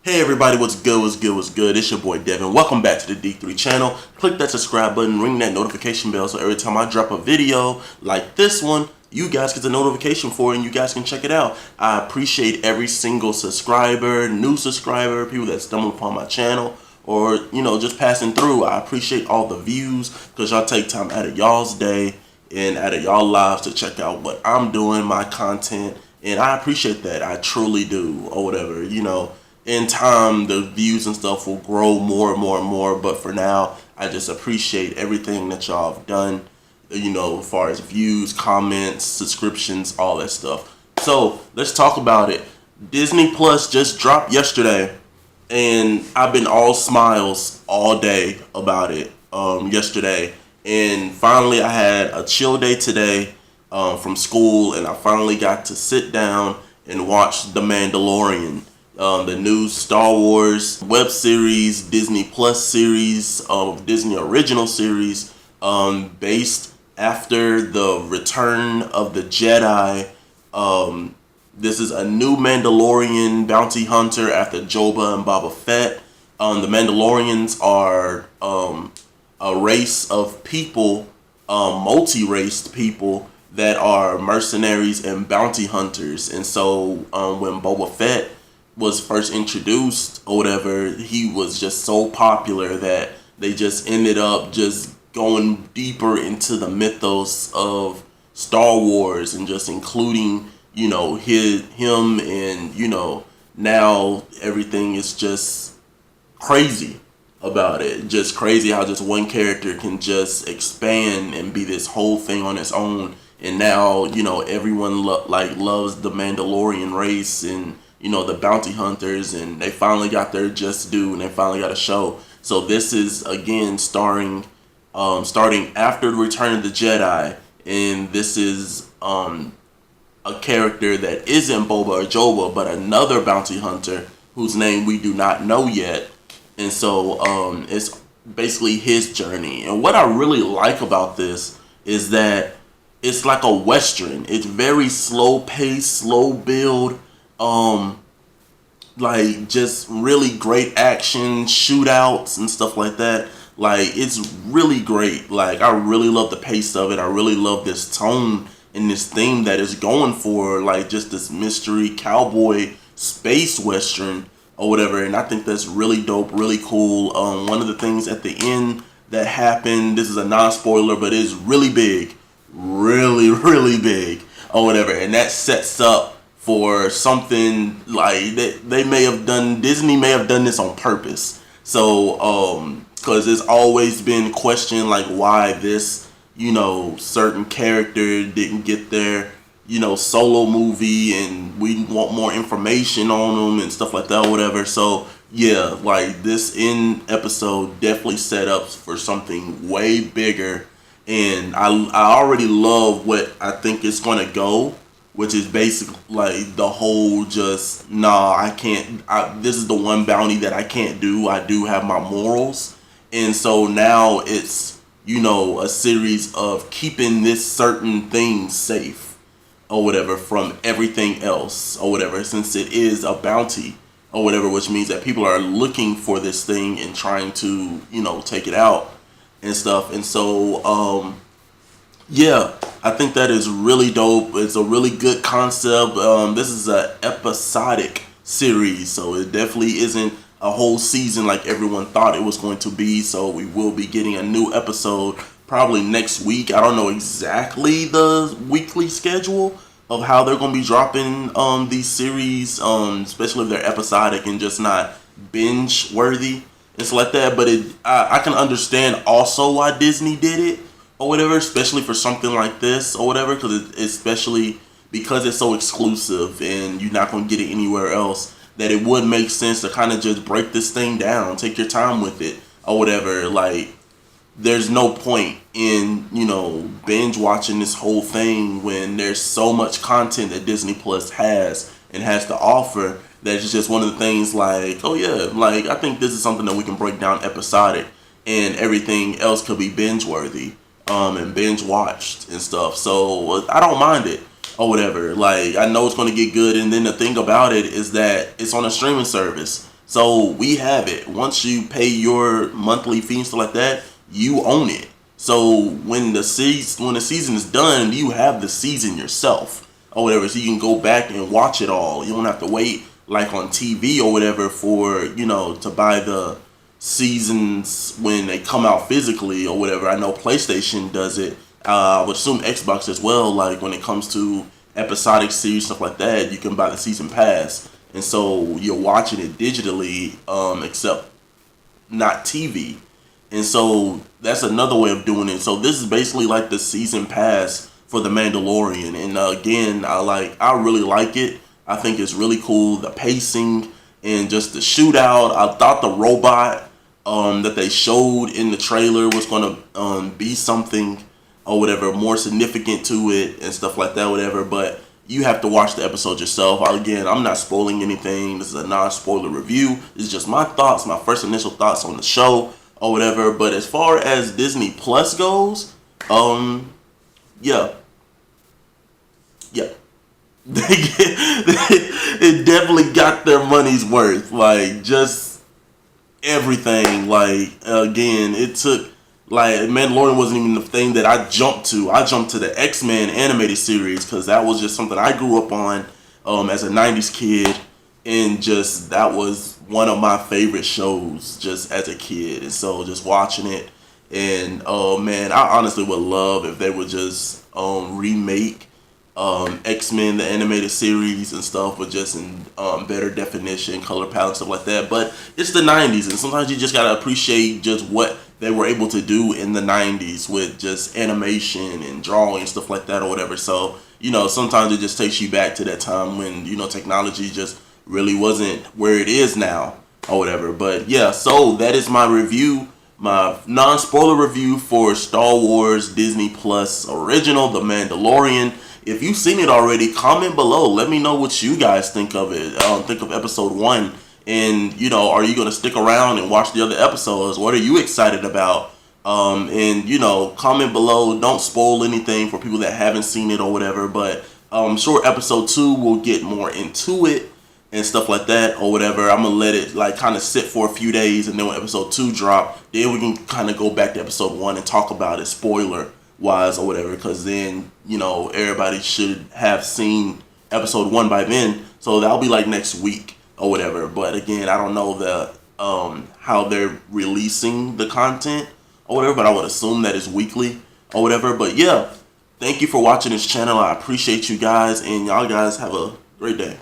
Hey everybody, what's good, what's good, what's good? It's your boy Devin. Welcome back to the D3 channel. Click that subscribe button, ring that notification bell so every time I drop a video like this one, you guys get the notification for it and you guys can check it out. I appreciate every single subscriber, new subscriber, people that stumble upon my channel, or, just passing through. I appreciate all the views because y'all take time out of y'all's day and out of y'all lives to check out what I'm doing, my content, and I appreciate that. I truly do, or whatever, In time, the views and stuff will grow more and more and more, but for now, I just appreciate everything that y'all have done, as far as views, comments, subscriptions, all that stuff. So, let's talk about it. Disney Plus just dropped yesterday, and I've been all smiles all day about it yesterday. And finally, I had a chill day today from school, and I finally got to sit down and watch The Mandalorian. The new Star Wars web series, Disney Plus series, Disney original series, based after the Return of the Jedi. This is a new Mandalorian bounty hunter after Joba and Boba Fett. The Mandalorians are a race of people, multi-raced people that are mercenaries and bounty hunters. And so when Boba Fett was first introduced or whatever, he was just so popular that they just ended up just going deeper into the mythos of Star Wars and just including, him and, now everything is just crazy about it. Just crazy how just one character can just expand and be this whole thing on its own. And now, everyone loves the Mandalorian race and, the bounty hunters, and they finally got their just due and they finally got a show. So this is again starting after the Return of the Jedi, and this is a character that isn't Boba or Joba, but another bounty hunter whose name we do not know yet. And so it's basically his journey. And what I really like about this is that it's like a Western. It's very slow pace, slow build. Just really great action, shootouts and stuff like that. It's really great. I really love the pace of it. I really love this tone and this theme that is going for, just this mystery cowboy space Western or whatever. And I think that's really dope, really cool. One of the things at the end that happened, this is a non-spoiler, but it's really big. Really, really big or whatever. And that sets up for something they may have done. Disney may have done this on purpose. So, because it's always been questioned why this, certain character didn't get their, solo movie, and we want more information on them and stuff like that or whatever. So yeah, this end episode definitely set up for something way bigger, and I already love what I think it's gonna go, which is basically the whole this is the one bounty that I can't do. I do have my morals. And so now it's, a series of keeping this certain thing safe or whatever from everything else or whatever, since it is a bounty or whatever, which means that people are looking for this thing and trying to, take it out and stuff. And so, yeah, I think that is really dope. It's a really good concept. This is an episodic series, so it definitely isn't a whole season like everyone thought it was going to be. So we will be getting a new episode probably next week. I don't know exactly the weekly schedule of how they're going to be dropping these series, especially if they're episodic and just not binge worthy. It's like that, but I can understand also why Disney did it or whatever, especially for something like this or whatever, especially because it's so exclusive and you're not going to get it anywhere else, that it would make sense to kind of just break this thing down, take your time with it or whatever. There's no point in, binge watching this whole thing when there's so much content that Disney Plus has and has to offer, that it's just one of the things oh yeah, I think this is something that we can break down episodic and everything else could be binge worthy and binge watched and stuff. So I don't mind it or whatever. I know it's going to get good. And then the thing about it is that it's on a streaming service. So we have it. Once you pay your monthly fee and stuff like that, you own it. So when the season is done, you have the season yourself or whatever. So you can go back and watch it all. You don't have to wait like on TV or whatever for, to buy the seasons when they come out physically or whatever. I know PlayStation does it. I would assume Xbox as well. Like when it comes to episodic series, stuff like that, you can buy the season pass. And so you're watching it digitally, except not TV. And so that's another way of doing it. So this is basically like the season pass for The Mandalorian. And again, I really like it. I think it's really cool. The pacing and just the shootout. I thought the robot that they showed in the trailer was going to be something or whatever more significant to it and stuff like that, whatever. But you have to watch the episode yourself. Again, I'm not spoiling anything. This is a non-spoiler review. This is just my thoughts, my first initial thoughts on the show or whatever. But as far as Disney Plus goes, yeah. It definitely got their money's worth. Like, just everything. Like, again, it took... Like, Mandalorian wasn't even the thing that I jumped to. I jumped to the X-Men animated series because that was just something I grew up on as a 90s kid. And just, that was one of my favorite shows just as a kid. And so just watching it. And, oh man, I honestly would love if they would just remake X-Men, the animated series and stuff, but just in better definition, color palette, stuff like that. But it's the 90s, and sometimes you just gotta appreciate just what they were able to do in the 90s with just animation and drawing and stuff like that or whatever. So, sometimes it just takes you back to that time when, technology just really wasn't where it is now or whatever. But yeah, so that is my review, my non-spoiler review for Star Wars Disney Plus original, The Mandalorian. If you've seen it already, comment below. Let me know what you guys think of it. Think of episode 1. And, are you going to stick around and watch the other episodes? What are you excited about? And, comment below. Don't spoil anything for people that haven't seen it or whatever. But I'm sure episode 2 will get more into it and stuff like that or whatever. I'm going to let it kind of sit for a few days. And then when episode 2 drop, then we can kind of go back to episode 1 and talk about it spoiler wise or whatever. Because then, everybody should have seen episode 1 by then. So that'll be like next week or whatever. But again, I don't know how they're releasing the content or whatever, but I would assume that it's weekly or whatever. But yeah, thank you for watching this channel. I appreciate you guys, and y'all guys have a great day.